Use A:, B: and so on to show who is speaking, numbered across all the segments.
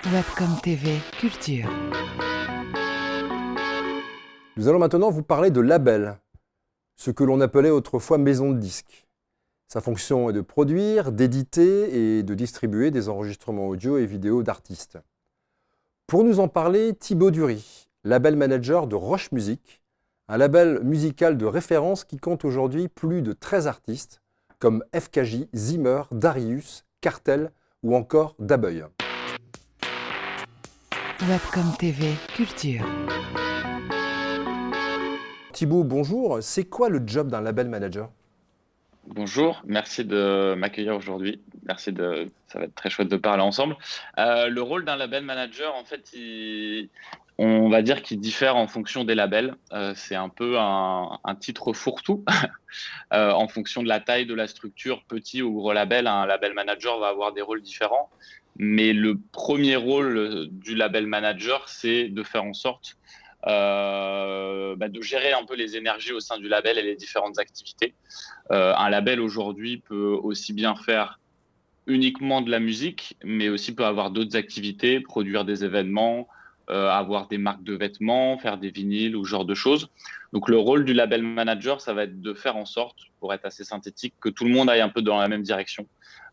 A: Webcom TV Culture.
B: Nous allons maintenant vous parler de label, ce que l'on appelait autrefois maison de disques. Sa fonction est de produire, d'éditer et de distribuer des enregistrements audio et vidéo d'artistes. Pour nous en parler, Thibaut Dury, label manager de Roche Music, un label musical de référence qui compte aujourd'hui plus de 13 artistes, comme FKJ, Zimmer, Darius, Cartel ou encore Daboy.
A: Webcom TV Culture.
B: Thibaut, bonjour. C'est quoi le job d'un label manager ?
C: Bonjour, merci de m'accueillir aujourd'hui. Ça va être très chouette de parler ensemble. Le rôle d'un label manager, en fait, on va dire qu'il diffère en fonction des labels. C'est un peu un titre fourre-tout. En fonction de la taille de la structure, petit ou gros label, un label manager va avoir des rôles différents. Mais le premier rôle du label manager, c'est de faire en sorte de gérer un peu les énergies au sein du label et les différentes activités. Un label aujourd'hui peut aussi bien faire uniquement de la musique, mais aussi peut avoir d'autres activités, produire des événements, avoir des marques de vêtements, faire des vinyles ou ce genre de choses. Donc le rôle du label manager, ça va être de faire en sorte, pour être assez synthétique, que tout le monde aille un peu dans la même direction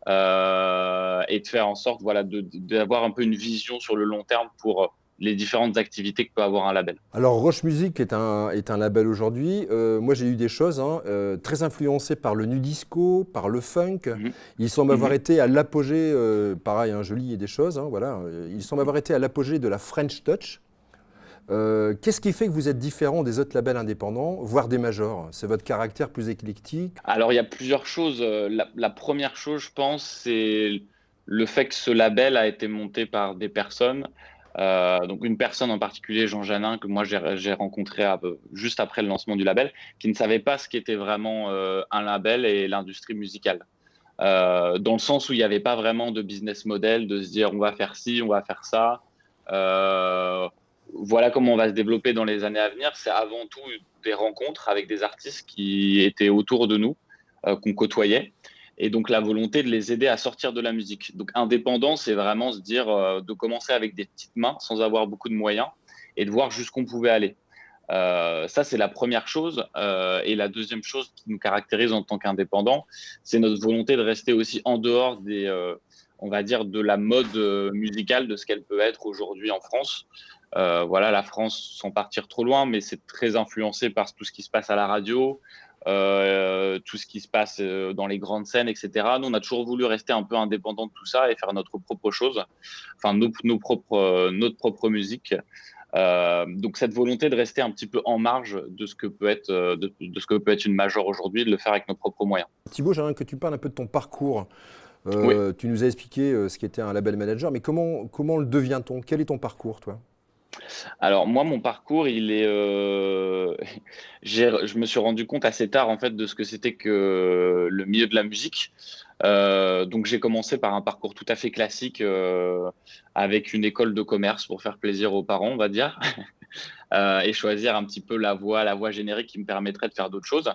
C: et de faire en sorte d'avoir un peu une vision sur le long terme pour les différentes activités que peut avoir un label.
B: Alors Roche Music est un label aujourd'hui. Moi j'ai eu des choses très influencées par le nu disco, par le funk. Il semble avoir été à l'apogée, pareil, je lis des choses, voilà. Il semble avoir été à l'apogée de la French Touch. Qu'est-ce qui fait que vous êtes différent des autres labels indépendants, voire des majors ? C'est votre caractère plus éclectique ?
C: Alors il y a plusieurs choses. La première chose, je pense, c'est le fait que ce label a été monté par des personnes. Donc une personne en particulier, Jean Janin, que moi j'ai rencontré juste après le lancement du label, qui ne savait pas ce qu'était vraiment un label et l'industrie musicale. Dans le sens où il n'y avait pas vraiment de business model, de se dire on va faire ci, on va faire ça. Voilà comment on va se développer dans les années à venir. C'est avant tout des rencontres avec des artistes qui étaient autour de nous, qu'on côtoyait. Et donc, la volonté de les aider à sortir de la musique. Donc, indépendant, c'est vraiment se dire de commencer avec des petites mains sans avoir beaucoup de moyens et de voir jusqu'où on pouvait aller. Ça, c'est la première chose. Et la deuxième chose qui nous caractérise en tant qu'indépendants, c'est notre volonté de rester aussi en dehors on va dire, de la mode musicale, de ce qu'elle peut être aujourd'hui en France. Voilà, la France, sans partir trop loin, mais c'est très influencé par tout ce qui se passe à la radio, tout ce qui se passe dans les grandes scènes, etc. Nous, on a toujours voulu rester un peu indépendant de tout ça et faire notre propre chose, enfin notre propre musique. Donc cette volonté de rester un petit peu en marge de ce que peut être, de ce que peut être une major aujourd'hui, de le faire avec nos propres moyens.
B: Thibaut, j'aimerais que tu parles un peu de ton parcours.
C: Oui.
B: Tu nous as expliqué ce qu'était un label manager, mais comment le devient-on ? Quel est ton parcours, toi ?
C: Alors moi, mon parcours, je me suis rendu compte assez tard en fait de ce que c'était que le milieu de la musique. Donc j'ai commencé par un parcours tout à fait classique avec une école de commerce pour faire plaisir aux parents, on va dire, et choisir un petit peu la voie générique qui me permettrait de faire d'autres choses.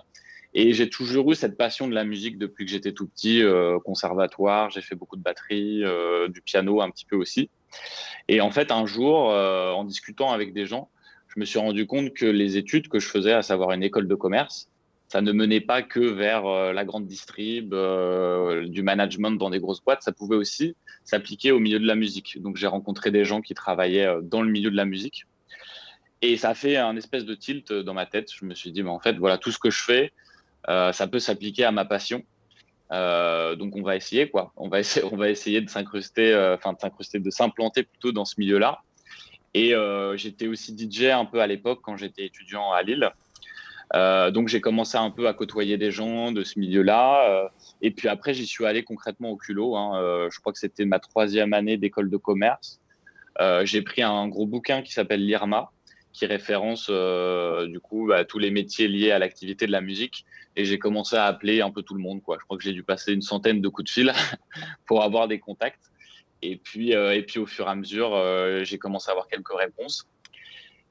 C: Et j'ai toujours eu cette passion de la musique depuis que j'étais tout petit, conservatoire, j'ai fait beaucoup de batterie, du piano un petit peu aussi. Et en fait, un jour, en discutant avec des gens, je me suis rendu compte que les études que je faisais, à savoir une école de commerce, ça ne menait pas que vers la grande distrib, du management dans des grosses boîtes, ça pouvait aussi s'appliquer au milieu de la musique. Donc j'ai rencontré des gens qui travaillaient dans le milieu de la musique. Et ça a fait un espèce de tilt dans ma tête. Je me suis dit, mais en fait, voilà, tout ce que je fais, ça peut s'appliquer à ma passion. Donc on va essayer quoi. On va essayer de de s'implanter plutôt dans ce milieu-là. Et j'étais aussi DJ un peu à l'époque quand j'étais étudiant à Lille. Donc j'ai commencé un peu à côtoyer des gens de ce milieu-là. Et puis après j'y suis allé concrètement au culot. Je crois que c'était ma 3e année d'école de commerce. J'ai pris un gros bouquin qui s'appelle l'IRMA, qui référence du coup tous les métiers liés à l'activité de la musique. Et j'ai commencé à appeler un peu tout le monde, quoi. Je crois que j'ai dû passer une centaine de coups de fil pour avoir des contacts. Et puis au fur et à mesure, j'ai commencé à avoir quelques réponses.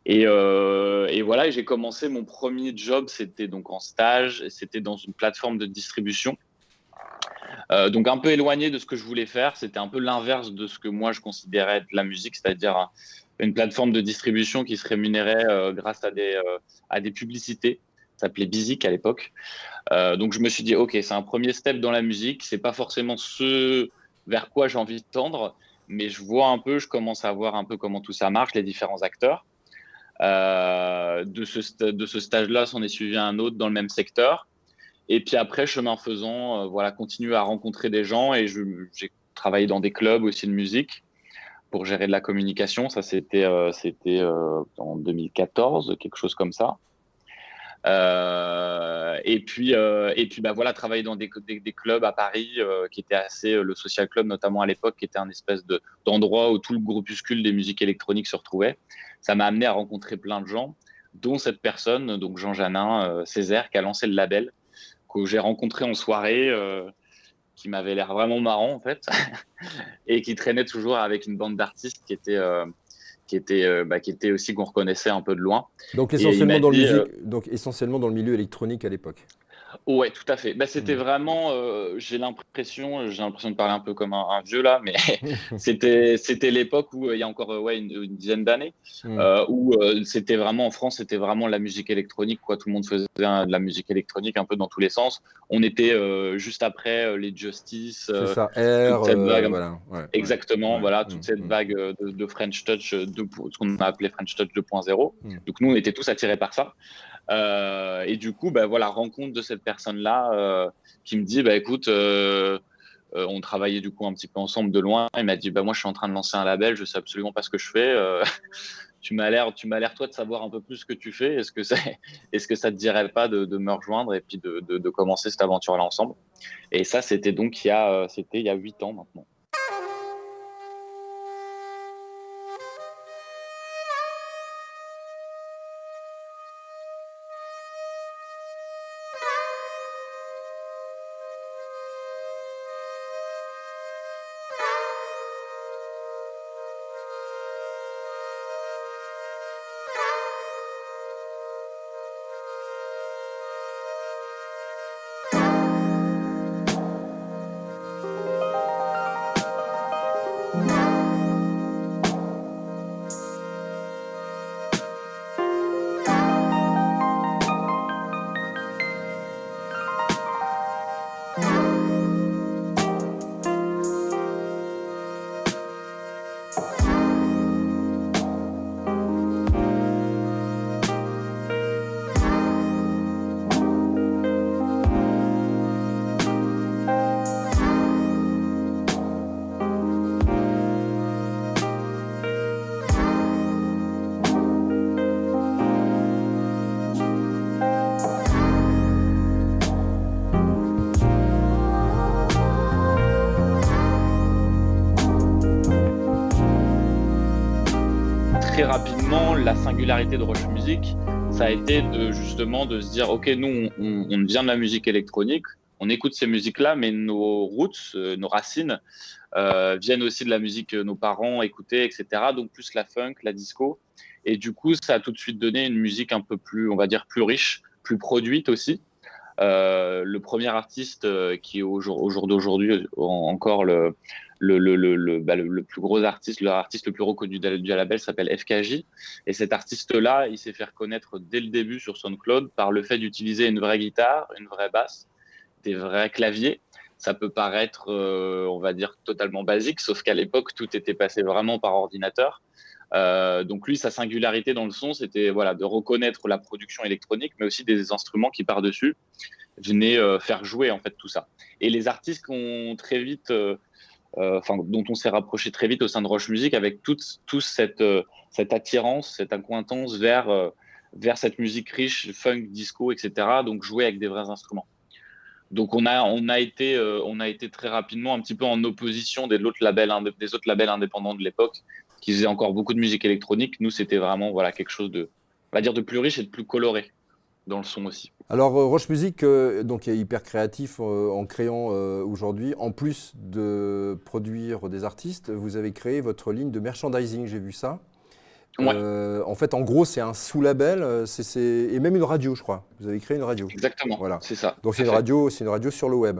C: Et voilà, j'ai commencé mon premier job, c'était donc en stage, et c'était dans une plateforme de distribution. Donc un peu éloigné de ce que je voulais faire. C'était un peu l'inverse de ce que moi je considérais être la musique, c'est-à-dire une plateforme de distribution qui se rémunérait grâce à des publicités. Ça s'appelait Bizik à l'époque. Donc je me suis dit, ok, c'est un premier step dans la musique. C'est pas forcément ce vers quoi j'ai envie de tendre, mais je commence à voir un peu comment tout ça marche, les différents acteurs. De ce stage-là, s'en est suivi un autre dans le même secteur. Et puis après, chemin faisant, voilà, continuer à rencontrer des gens et j'ai travaillé dans des clubs aussi de musique pour gérer de la communication. Ça, c'était en 2014, quelque chose comme ça. Et puis bah, voilà, travailler dans des clubs à Paris qui étaient assez, le Social Club notamment à l'époque, qui était un espèce d'endroit où tout le groupuscule des musiques électroniques se retrouvait. Ça m'a amené à rencontrer plein de gens, dont cette personne, donc Jean Janin, Césaire, qui a lancé le label, que j'ai rencontré en soirée, qui m'avait l'air vraiment marrant en fait, et qui traînait toujours avec une bande d'artistes qui était aussi qu'on reconnaissait un peu de loin.
B: Donc
C: Et il
B: essentiellement
C: m'a
B: dans le
C: dit,
B: donc essentiellement dans le milieu électronique à l'époque.
C: ouais, tout à fait. Bah, c'était
B: Hmm.
C: vraiment, j'ai l'impression de parler un peu comme un vieux là, mais c'était l'époque où il y a encore ouais, une dizaine d'années,
B: Hmm.
C: où c'était vraiment en France, c'était vraiment la musique électronique, quoi. Tout le monde faisait de la musique électronique un peu dans tous les sens. On était juste après les Justice,
B: C'est ça,
C: toute cette vague.
B: voilà. Ouais, ouais,
C: Exactement,
B: ouais.
C: voilà,
B: Hmm,
C: toute cette
B: hmm,
C: vague de French Touch, ce qu'on a appelé French Touch 2.0.
B: hmm.
C: Donc nous, on était tous attirés par ça. Et du coup, bah, voilà, rencontre de cette personne-là qui me dit, bah, écoute, on travaillait du coup un petit peu ensemble de loin. Il m'a dit, bah, moi, je suis en train de lancer un label, je sais absolument pas ce que je fais. Tu m'as l'air toi de savoir un peu plus ce que tu fais. Est-ce que ça te dirait pas de me rejoindre et puis de commencer cette aventure-là ensemble? Et ça, c'était donc c'était il y a 8 ans maintenant. Très rapidement, la singularité de Roche Music, ça a été justement de se dire, OK, nous, on vient de la musique électronique, on écoute ces musiques-là, mais nos roots, nos racines, viennent aussi de la musique que nos parents écoutaient, etc. Donc plus la funk, la disco. Et du coup, ça a tout de suite donné une musique un peu plus, on va dire, plus riche, plus produite aussi. Le premier artiste qui est au jour d'aujourd'hui encore le plus gros artiste, l'artiste le plus reconnu du label s'appelle FKJ. Et cet artiste-là, il s'est fait reconnaître dès le début sur SoundCloud par le fait d'utiliser une vraie guitare, une vraie basse, des vrais claviers. Ça peut paraître, on va dire, totalement basique, sauf qu'à l'époque, tout était passé vraiment par ordinateur. Donc lui, sa singularité dans le son, c'était voilà, de reconnaître la production électronique, mais aussi des instruments qui par-dessus venaient faire jouer en fait tout ça. Et les artistes ont très vite, dont on s'est rapproché très vite au sein de Roche Music, avec toute cette attirance, cette accointance vers cette musique riche, funk, disco, etc. Donc jouer avec des vrais instruments. Donc on a été très rapidement un petit peu en opposition des autres labels indépendants de l'époque qui faisaient encore beaucoup de musique électronique. Nous, c'était vraiment voilà, quelque chose on va dire, de plus riche et de plus coloré dans le son aussi.
B: Alors Roche Music donc est hyper créatif en créant aujourd'hui, en plus de produire des artistes, vous avez créé votre ligne de merchandising, j'ai vu ça.
C: Ouais,
B: En fait, en gros, c'est un sous-label, et même une radio, je crois. Vous avez créé une radio.
C: exactement,
B: Voilà.
C: c'est ça,
B: Donc
C: tout à fait.
B: c'est une radio sur le web.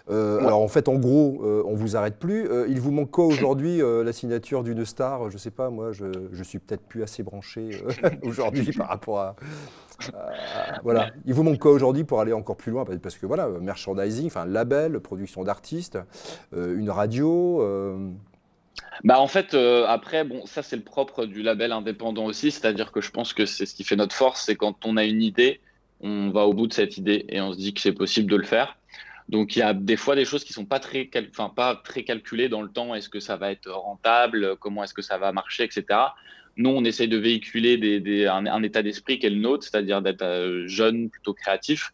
C: Ouais.
B: Alors en fait, en gros, on vous arrête plus. Il vous manque quoi aujourd'hui, la signature d'une star? Je sais pas, moi, je suis peut-être plus assez branché aujourd'hui par rapport voilà. Il vous manque quoi aujourd'hui pour aller encore plus loin? Parce que voilà, merchandising, enfin label, production d'artistes, une radio.
C: Bah en fait, après, bon, ça c'est le propre du label indépendant aussi, c'est-à-dire que je pense que c'est ce qui fait notre force, c'est quand on a une idée, on va au bout de cette idée et on se dit que c'est possible de le faire. Donc il y a des fois des choses qui sont pas enfin, pas très calculées dans le temps. Est-ce que ça va être rentable? Comment est-ce que ça va marcher, etc. Nous, on essaye de véhiculer un état d'esprit qui est le nôtre, c'est-à-dire d'être jeune, plutôt créatif.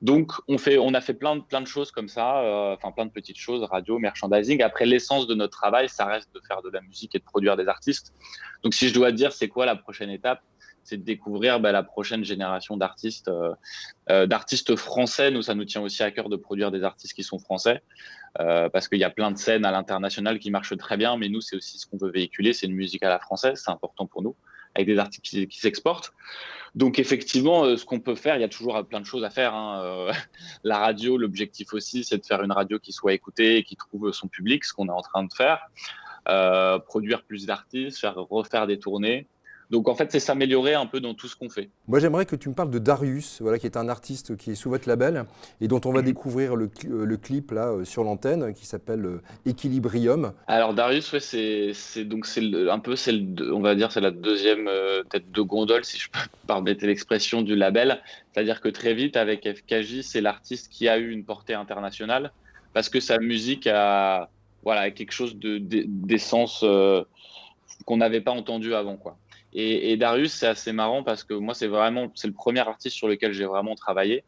C: Donc, on a fait plein de choses comme ça, enfin plein de petites choses, radio, merchandising. Après, l'essence de notre travail, ça reste de faire de la musique et de produire des artistes. Donc, si je dois dire, c'est quoi la prochaine étape? C'est de découvrir la prochaine génération d'artistes français. Nous, ça nous tient aussi à cœur de produire des artistes qui sont français, parce qu'il y a plein de scènes à l'international qui marchent très bien, mais nous, c'est aussi ce qu'on veut véhiculer, c'est une musique à la française, c'est important pour nous, avec des artistes qui s'exportent. Donc effectivement, ce qu'on peut faire, il y a toujours plein de choses à faire, hein. La radio, l'objectif aussi, c'est de faire une radio qui soit écoutée et qui trouve son public, ce qu'on est en train de faire. Produire plus d'artistes, refaire des tournées. Donc en fait, c'est s'améliorer un peu dans tout ce qu'on fait.
B: Moi, j'aimerais que tu me parles de Darius, voilà, qui est un artiste qui est sous votre label et dont on va découvrir le clip là sur l'antenne, qui s'appelle Equilibrium.
C: Alors Darius, ouais, on va dire, c'est la deuxième tête de gondole, si je peux me permettre l'expression, du label. C'est-à-dire que très vite, avec FKJ, c'est l'artiste qui a eu une portée internationale parce que sa musique a, voilà, quelque chose d'essence qu'on n'avait pas entendu avant, quoi. Et Darius, c'est assez marrant parce que moi, c'est le premier artiste sur lequel j'ai vraiment travaillé.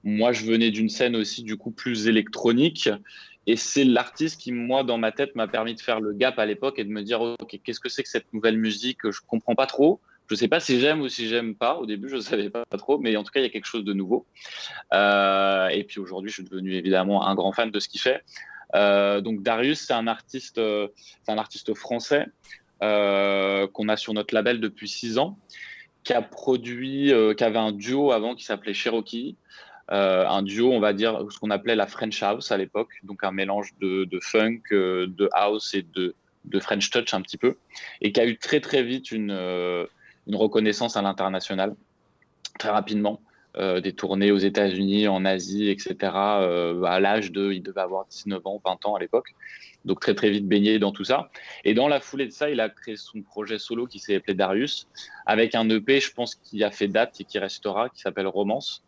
C: Moi, je venais d'une scène aussi, du coup, plus électronique. Et c'est l'artiste qui, moi, dans ma tête, m'a permis de faire le gap à l'époque et de me dire, OK, qu'est-ce que c'est que cette nouvelle musique? Je comprends pas trop. Je sais pas si j'aime ou si j'aime pas. Au début, je savais pas trop, mais en tout cas, il y a quelque chose de nouveau. Et puis aujourd'hui, je suis devenu évidemment un grand fan de ce qu'il fait. Donc Darius, c'est un artiste français qu'on a sur notre label depuis 6 ans, qui avait un duo avant qui s'appelait Cherokee. Un duo, on va dire, ce qu'on appelait la French House à l'époque, donc un mélange de funk, de house et de French touch un petit peu, et qui a eu très très vite une reconnaissance à l'international, très rapidement. Des tournées aux États-Unis, en Asie, etc. Il devait avoir 19 ans, 20 ans à l'époque. Donc très très vite baigné dans tout ça. Et dans la foulée de ça, il a créé son projet solo qui s'est appelé Darius, avec un EP, je pense, qui a fait date et qui restera, qui s'appelle Romance,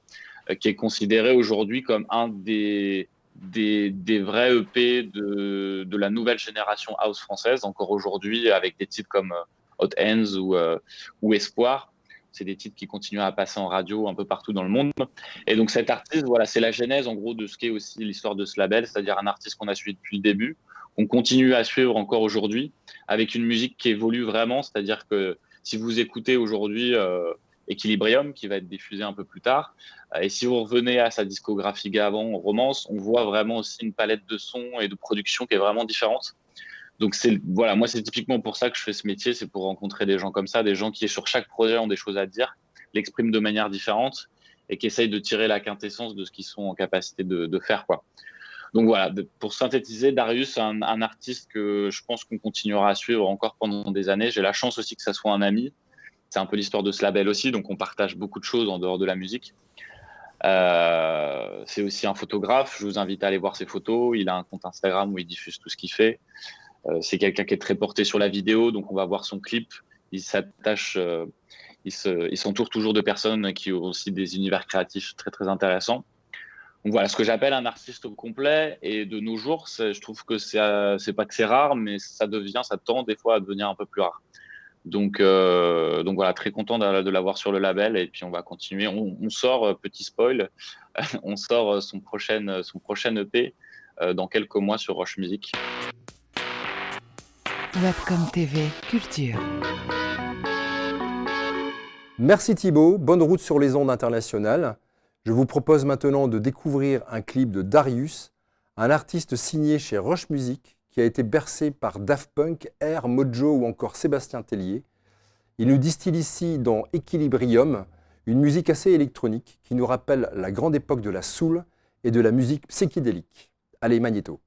C: qui est considéré aujourd'hui comme un des vrais EP de la nouvelle génération house française, encore aujourd'hui, avec des titres comme Hot Hands ou Espoir. C'est des titres qui continuent à passer en radio un peu partout dans le monde. Et donc cet artiste, voilà, c'est la genèse en gros de ce qu'est aussi l'histoire de ce label, c'est-à-dire un artiste qu'on a suivi depuis le début, qu'on continue à suivre encore aujourd'hui, avec une musique qui évolue vraiment, c'est-à-dire que si vous écoutez aujourd'hui Equilibrium, qui va être diffusé un peu plus tard, et si vous revenez à sa discographie d'avant, Romance, on voit vraiment aussi une palette de sons et de production qui est vraiment différente. Donc voilà, moi c'est typiquement pour ça que je fais ce métier, c'est pour rencontrer des gens comme ça, des gens qui sur chaque projet ont des choses à dire, l'expriment de manière différente et qui essayent de tirer la quintessence de ce qu'ils sont en capacité de faire, quoi. Donc voilà, pour synthétiser, Darius, un artiste que je pense qu'on continuera à suivre encore pendant des années. J'ai la chance aussi que ça soit un ami. C'est un peu l'histoire de ce label aussi, donc on partage beaucoup de choses en dehors de la musique. C'est aussi un photographe, je vous invite à aller voir ses photos. Il a un compte Instagram où il diffuse tout ce qu'il fait. C'est quelqu'un qui est très porté sur la vidéo, donc on va voir son clip. Il s'attache, il s'entoure toujours de personnes qui ont aussi des univers créatifs très très intéressants. Donc voilà, ce que j'appelle un artiste complet. Et de nos jours, je trouve que c'est pas que c'est rare, mais ça tend des fois à devenir un peu plus rare. Donc voilà, très content de l'avoir sur le label. Et puis on va continuer. On sort, petit spoil, on sort son prochain EP dans quelques mois sur Roche Music.
A: Webcom TV Culture.
B: Merci Thibaut, bonne route sur les ondes internationales. Je vous propose maintenant de découvrir un clip de Darius, un artiste signé chez Roche Music qui a été bercé par Daft Punk, Air, Mojo ou encore Sébastien Tellier. Il nous distille ici dans Equilibrium une musique assez électronique qui nous rappelle la grande époque de la soul et de la musique psychédélique. Allez, magnéto.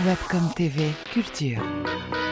A: Webcom TV Culture.